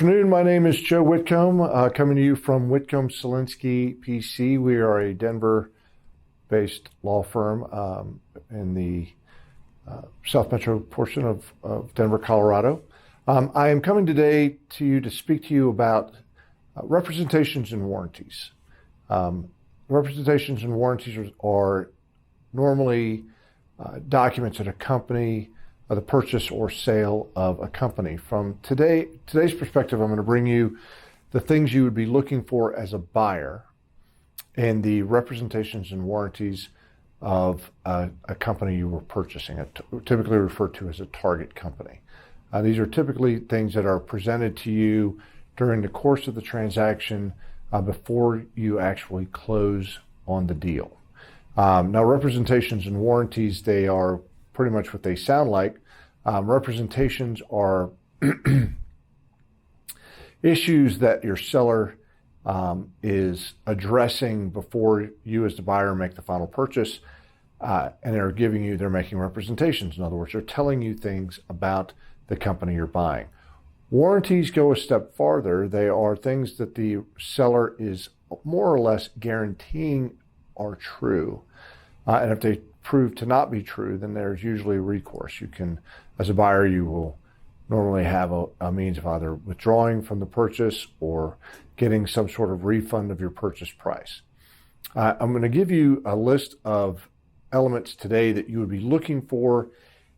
afternoon. My name is Joe Whitcomb, coming to you from Whitcomb Selinsky PC. We are a Denver-based law firm in the South Metro portion of Denver, Colorado. I am coming today to you to speak to you about representations and warranties. Representations and warranties are normally documents that accompany the purchase or sale of a company. From today's perspective, I'm going to bring you the things you would be looking for as a buyer and the representations and warranties of a company you were purchasing, typically referred to as a target company. These are typically things that are presented to you during the course of the transaction before you actually close on the deal. Now, representations and warranties, they are pretty much what they sound like. Representations are issues that your seller is addressing before you as the buyer make the final purchase, and they're making representations. In other words, they're telling you things about the company you're buying. Warranties go a step farther. They are things that the seller is more or less guaranteeing are true, and if they prove to not be true, then there's usually recourse. You can, as a buyer, you will normally have a means of either withdrawing from the purchase or getting some sort of refund of your purchase price. I'm going to give you a list of elements today that you would be looking for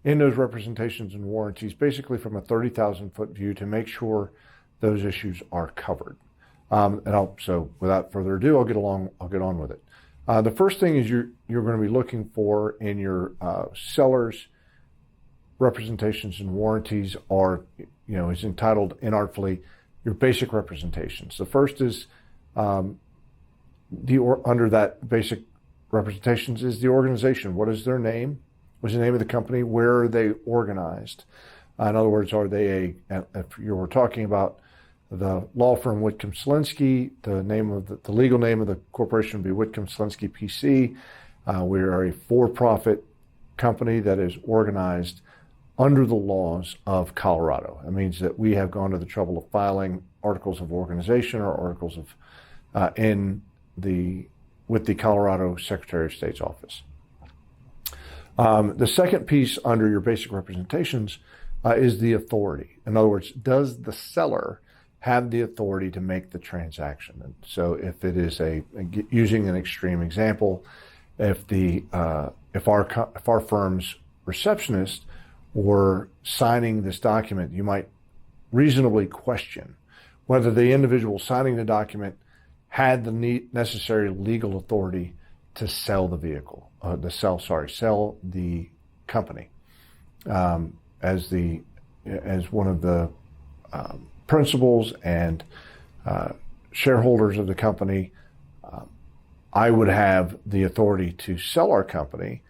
in those representations and warranties, basically from a 30,000-foot view, to make sure those issues are covered. So without further ado, I'll get on with it. The first thing is you're going to be looking for in your seller's representations and warranties is entitled inartfully your basic representations. The first is under that basic representations is the organization. What is their name? What's the name of the company? Where are they organized? In other words, are they if you were talking about the law firm Whitcomb Selinsky, the legal name of the corporation would be Whitcomb Selinsky PC. We are a for-profit company that is organized under the laws of Colorado. That means that we have gone to the trouble of filing articles of organization or articles of with the Colorado Secretary of State's office. The second piece under your basic representations is the authority. In other words, does the seller have the authority to make the transaction? And so if it is using an extreme example, if our firm's receptionist were signing this document, you might reasonably question whether the individual signing the document had the necessary legal authority to sell the vehicle, sell the company, as one of the principals and shareholders of the company. I would have the authority to sell our company,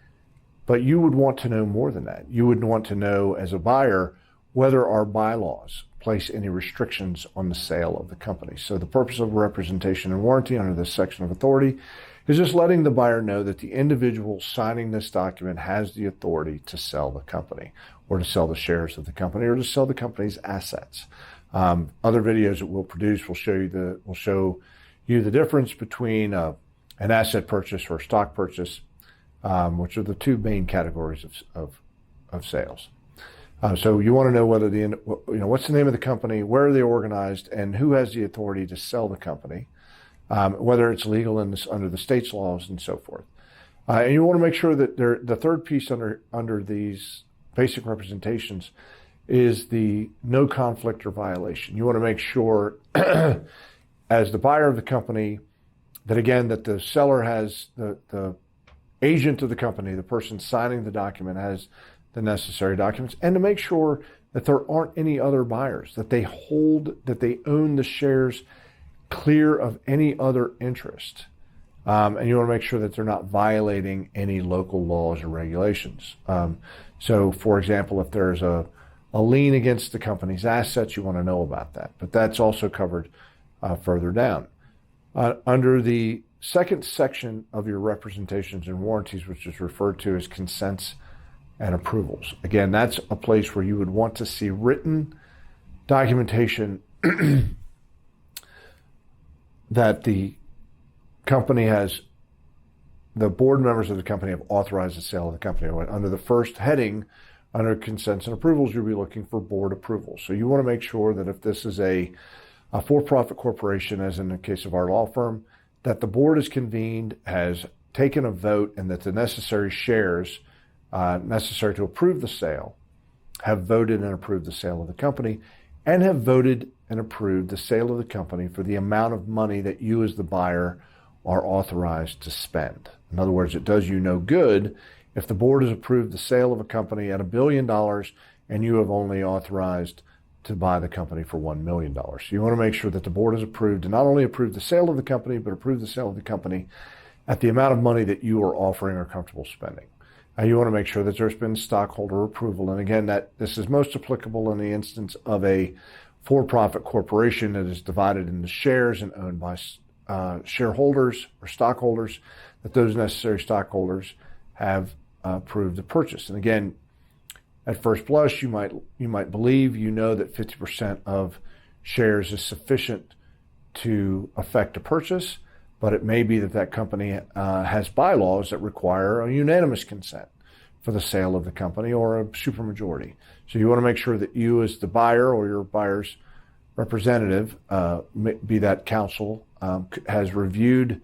but you would want to know more than that. You would want to know, as a buyer, whether our bylaws place any restrictions on the sale of the company. So the purpose of representation and warranty under this section of authority is just letting the buyer know that the individual signing this document has the authority to sell the company, or to sell the shares of the company, or to sell the company's assets. Other videos that we'll produce will show you the difference between an asset purchase or a stock purchase, which are the two main categories of sales. So you want to know whether what's the name of the company, where are they organized, and who has the authority to sell the company, whether it's legal under the state's laws, and so forth. And you want to make sure that the third piece under these basic representations is the no conflict or violation. You want to make sure, as the buyer of the company, that the seller has the agent of the company, the person signing the document, has the necessary documents, and to make sure that there aren't any other buyers, that they own the shares clear of any other interest. And you want to make sure that they're not violating any local laws or regulations. So, for example, if there's a lien against the company's assets, you want to know about that. But that's also covered further down. Under the second section of your representations and warranties, which is referred to as consents and approvals. Again, that's a place where you would want to see written documentation that the board members of the company have authorized the sale of the company. Under the first heading, under consents and approvals, you'll be looking for board approval. So you want to make sure that if this is a for-profit corporation, as in the case of our law firm, that the board is convened, has taken a vote, and that the necessary shares necessary to approve the sale have voted and approved the sale of the company, and have voted and approved the sale of the company for the amount of money that you as the buyer are authorized to spend. In other words, it does you no good if the board has approved the sale of a company at $1 billion and you have only authorized to buy the company for $1 million. So you want to make sure that the board has approved, and not only approved the sale of the company, but approved the sale of the company at the amount of money that you are offering or comfortable spending. You want to make sure that there's been stockholder approval. And again, that this is most applicable in the instance of a for-profit corporation that is divided into shares and owned by shareholders or stockholders, that those necessary stockholders have approved the purchase. And again, at first blush, you might believe you know that 50% of shares is sufficient to affect a purchase, but it may be that that company has bylaws that require a unanimous consent for the sale of the company or a supermajority. So you want to make sure that you as the buyer or your buyer's representative, be that counsel, has reviewed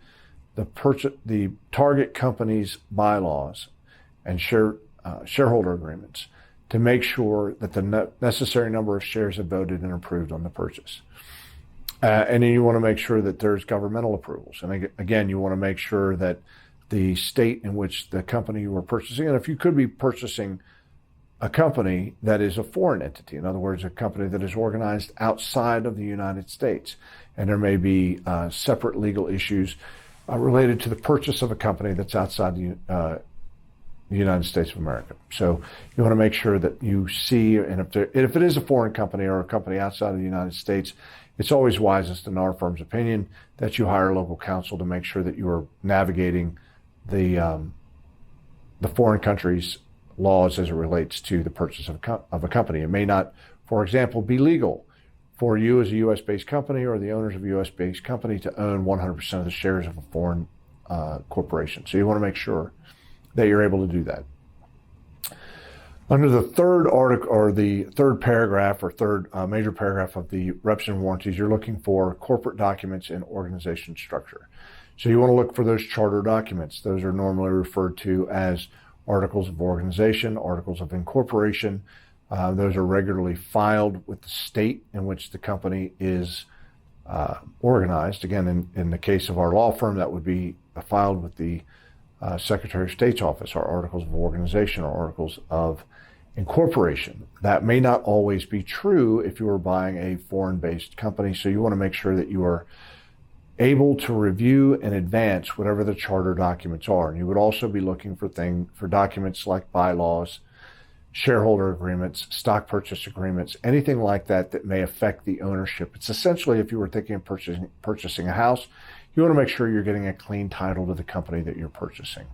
the target company's bylaws and shareholder agreements to make sure that the necessary number of shares have voted and approved on the purchase. And then you want to make sure that there's governmental approvals. And again, you want to make sure that the state in which the company you are purchasing, and if you could be purchasing a company that is a foreign entity, in other words, a company that is organized outside of the United States, and there may be separate legal issues related to the purchase of a company that's outside the United States of America. So you want to make sure that you see, and if it is a foreign company or a company outside of the United States, it's always wisest, in our firm's opinion, that you hire local counsel to make sure that you are navigating the foreign country's laws as it relates to the purchase of a company. It may not, for example, be legal for you as a U.S.-based company or the owners of a U.S.-based company to own 100% of the shares of a foreign corporation. So you want to make sure that you're able to do that. Under the third article, or the third paragraph, or third major paragraph of the reps and warranties, you're looking for corporate documents and organization structure. So you want to look for those charter documents. Those are normally referred to as articles of organization, articles of incorporation. Those are regularly filed with the state in which the company is organized. Again, in the case of our law firm, that would be filed with the Secretary of State's office. Our articles of organization or articles of incorporation. That may not always be true if you are buying a foreign-based company, so you want to make sure that you are able to review in advance whatever the charter documents are. And you would also be looking for documents like bylaws, shareholder agreements, stock purchase agreements, anything like that that may affect the ownership. It's essentially, if you were thinking of purchasing a house, you want to make sure you're getting a clean title to the company that you're purchasing.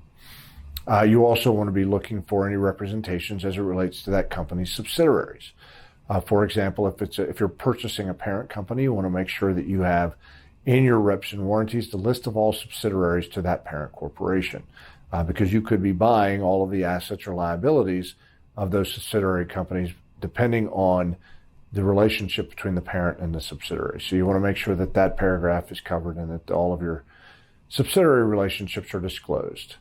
You also want to be looking for any representations as it relates to that company's subsidiaries. For example, if you're purchasing a parent company, you want to make sure that you have in your reps and warranties the list of all subsidiaries to that parent corporation, because you could be buying all of the assets or liabilities of those subsidiary companies depending on the relationship between the parent and the subsidiary. So you want to make sure that that paragraph is covered and that all of your subsidiary relationships are disclosed.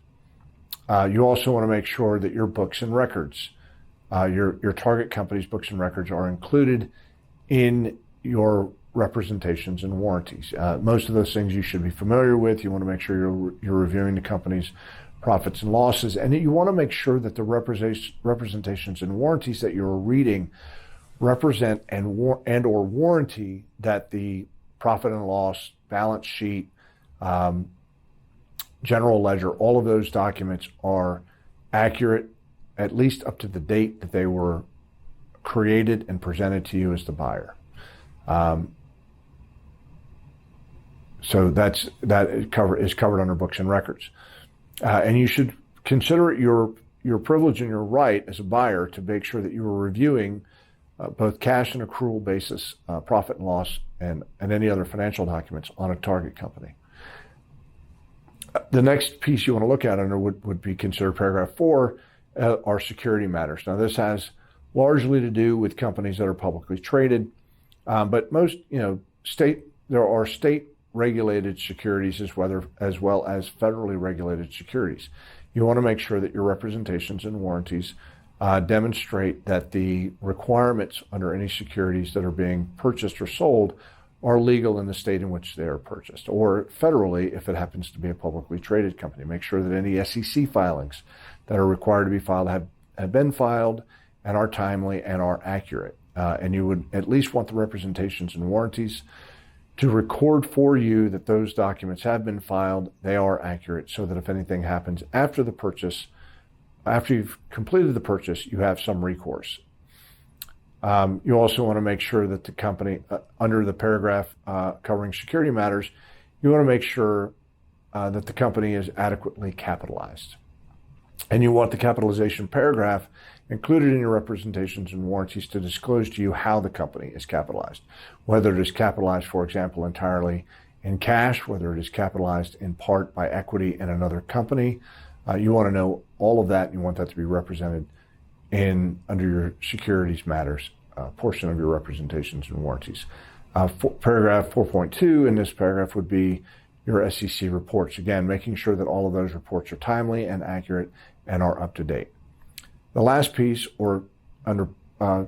You also want to make sure that your books and records, your target company's books and records, are included in your representations and warranties. Most of those things you should be familiar with. You want to make sure you're reviewing the company's profits and losses, and you want to make sure that the representations and warranties that you're reading represent and or warranty that the profit and loss, balance sheet, general ledger, all of those documents are accurate, at least up to the date that they were created and presented to you as the buyer. So that is covered under books and records. And you should consider it your privilege and your right as a buyer to make sure that you are reviewing both cash and accrual basis, profit and loss, and any other financial documents on a target company. The next piece you want to look at under would be considered paragraph 4, are security matters. Now, this has largely to do with companies that are publicly traded, but most, there are state regulated securities as well as federally regulated securities. You want to make sure that your representations and warranties demonstrate that the requirements under any securities that are being purchased or sold are legal in the state in which they are purchased, or federally if it happens to be a publicly traded company. Make sure that any SEC filings that are required to be filed have been filed and are timely and are accurate. And you would at least want the representations and warranties to record for you that those documents have been filed, they are accurate, so that if anything happens after the purchase, after you've completed the purchase, you have some recourse. You also want to make sure that the company, under the paragraph covering security matters, you want to make sure that the company is adequately capitalized. And you want the capitalization paragraph included in your representations and warranties to disclose to you how the company is capitalized, whether it is capitalized, for example, entirely in cash, whether it is capitalized in part by equity in another company. You want to know all of that, and you want that to be represented under your securities matters portion of your representations and warranties. Paragraph 4.2 in this paragraph would be your SEC reports. Again, making sure that all of those reports are timely and accurate and are up to date. The last piece, under the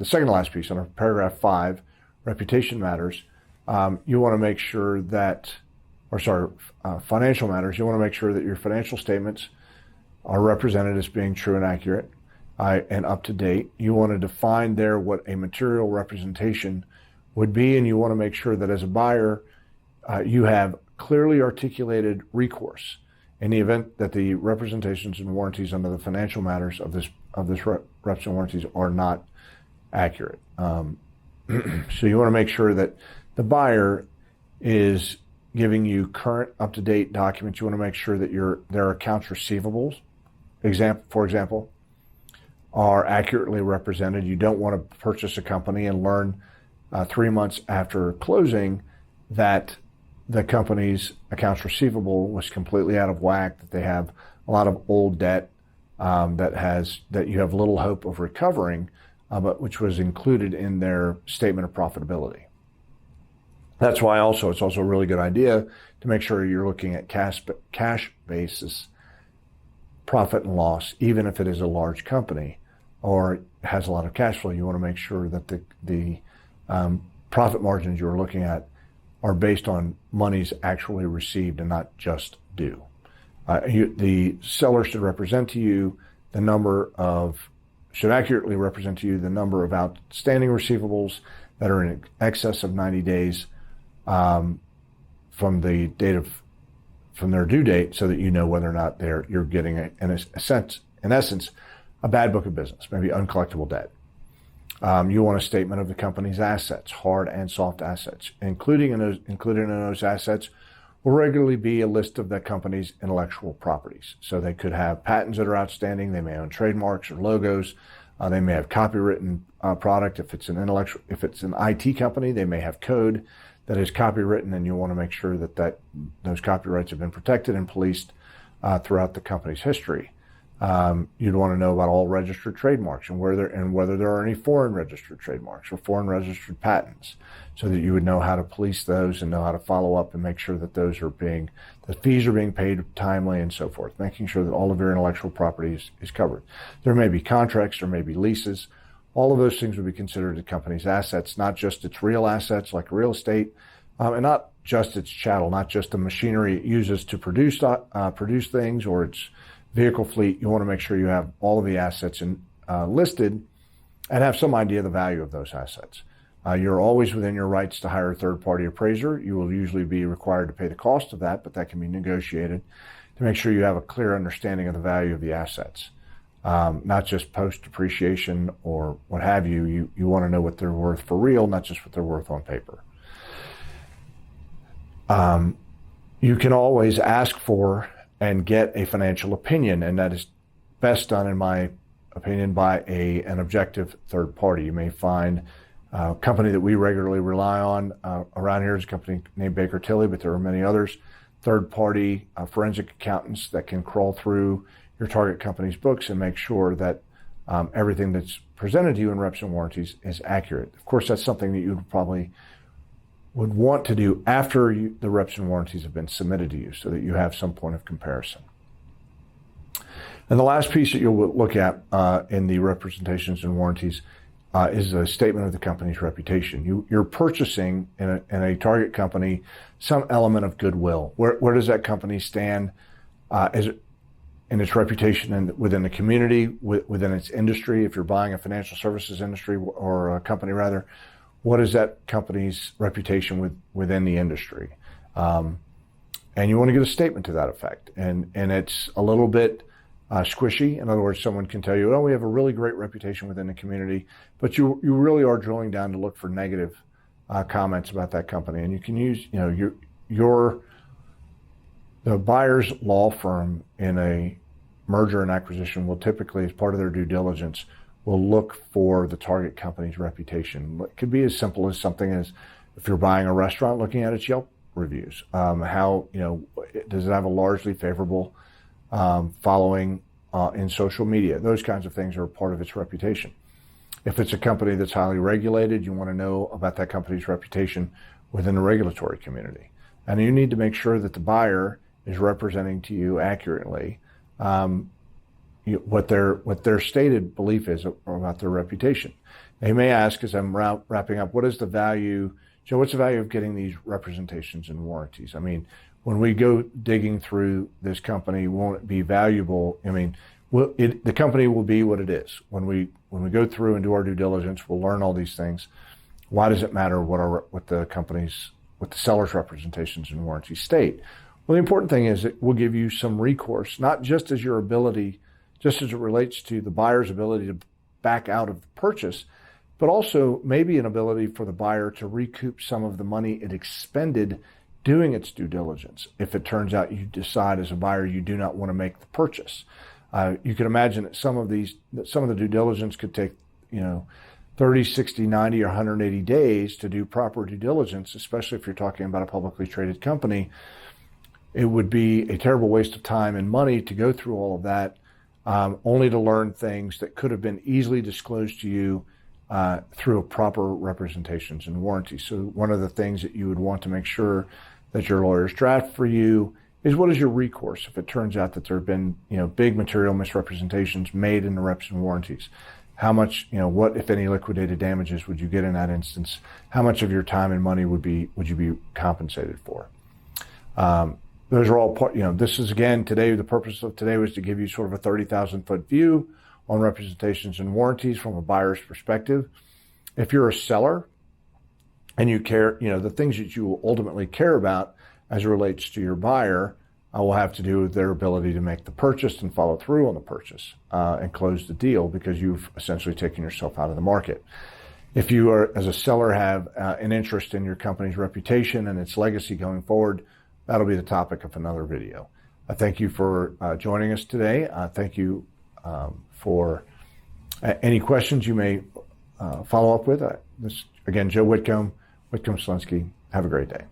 second to last piece, under paragraph 5, reputation matters, you want to make sure that, financial matters, you want to make sure that your financial statements are represented as being true and accurate and up to date. You want to define there what a material representation would be, and you want to make sure that as a buyer, you have clearly articulated recourse in the event that the representations and warranties under the financial matters of this reps and warranties are not accurate. So you want to make sure that the buyer is giving you current, up-to-date documents. You want to make sure that their accounts receivables, for example, are accurately represented. You don't want to purchase a company and learn 3 months after closing that the company's accounts receivable was completely out of whack, that they have a lot of old debt that you have little hope of recovering, but which was included in their statement of profitability. That's why it's also a really good idea to make sure you're looking at cash basis profit and loss, even if it is a large company or has a lot of cash flow. You want to make sure that the profit margins you're looking at are based on monies actually received and not just due. The seller should accurately represent to you the number of outstanding receivables that are in excess of 90 days from their due date, so that you know whether or not you're getting in essence a bad book of business, maybe uncollectible debt. You want a statement of the company's assets, hard and soft assets. Included in those assets will regularly be a list of the company's intellectual properties. So they could have patents that are outstanding. They may own trademarks or logos. They may have copywritten product. If it's an IT company, they may have code that is copywritten, and you want to make sure that those copyrights have been protected and policed throughout the company's history. You'd want to know about all registered trademarks and whether there are any foreign registered trademarks or foreign registered patents, so that you would know how to police those and know how to follow up and make sure that the fees are being paid timely and so forth, making sure that all of your intellectual property is covered. There may be contracts, there may be leases. All of those things would be considered the company's assets, not just its real assets like real estate, and not just its chattel, not just the machinery it uses to produce things or its vehicle fleet. You want to make sure you have all of the assets listed and have some idea of the value of those assets. You're always within your rights to hire a third-party appraiser. You will usually be required to pay the cost of that, but that can be negotiated to make sure you have a clear understanding of the value of the assets, not just post-depreciation or what have you. You want to know what they're worth for real, not just what they're worth on paper. You can always ask for and get a financial opinion, and that is best done, in my opinion by an objective third party. You may find a company that we regularly rely on around here is a company named Baker Tilly, but there are many others, third-party forensic accountants that can crawl through your target company's books and make sure that everything that's presented to you in reps and warranties is accurate. Of course, that's something that you probably would want to do after the reps and warranties have been submitted to you so that you have some point of comparison. And the last piece that you'll look at in the representations and warranties is a statement of the company's reputation. You're purchasing in a target company some element of goodwill. Where does that company stand in its reputation within the community, within its industry? If you're buying a financial services industry or a company rather, what is that company's reputation within the industry? And you want to get a statement to that effect. And it's a little bit squishy. In other words, someone can tell you, oh, we have a really great reputation within the community, but you really are drilling down to look for negative comments about that company. And you can use, the buyer's law firm in a merger and acquisition will typically, as part of their due diligence, will look for the target company's reputation. It could be as simple as something as, if you're buying a restaurant, looking at its Yelp reviews. How, does it have a largely favorable following in social media? Those kinds of things are part of its reputation. If it's a company that's highly regulated, you want to know about that company's reputation within the regulatory community. And you need to make sure that the buyer is representing to you accurately what their stated belief is about their reputation. They may ask, as I'm wrapping up, what is the value, Joe, what's the value of getting these representations and warranties? I mean, when we go digging through this company, won't it be valuable? I mean, the company will be what it is. When we go through and do our due diligence, we'll learn all these things. Why does it matter what the seller's representations and warranties state? Well, the important thing is it will give you some recourse, not just as your ability, just as it relates to the buyer's ability to back out of the purchase, but also maybe an ability for the buyer to recoup some of the money it expended doing its due diligence. If it turns out you decide as a buyer you do not want to make the purchase, you can imagine that some of the due diligence could take 30, 60, 90, or 180 days to do proper due diligence, especially if you're talking about a publicly traded company. It would be a terrible waste of time and money to go through all of that, only to learn things that could have been easily disclosed to you through proper representations and warranties. So one of the things that you would want to make sure that your lawyers draft for you is, what is your recourse if it turns out that there have been big material misrepresentations made in the reps and warranties? How much, what, if any, liquidated damages would you get in that instance? How much of your time and money would you be compensated for? Those are all part, this is, again, today, the purpose of today was to give you sort of a 30,000-foot view on representations and warranties from a buyer's perspective. If you're a seller and you care, the things that you ultimately care about as it relates to your buyer will have to do with their ability to make the purchase and follow through on the purchase and close the deal, because you've essentially taken yourself out of the market. If you are, as a seller, have an interest in your company's reputation and its legacy going forward, that'll be the topic of another video. I thank you for joining us today. Thank you for any questions you may follow up with. This, again, Joe Whitcomb, Whitcomb Slinsky. Have a great day.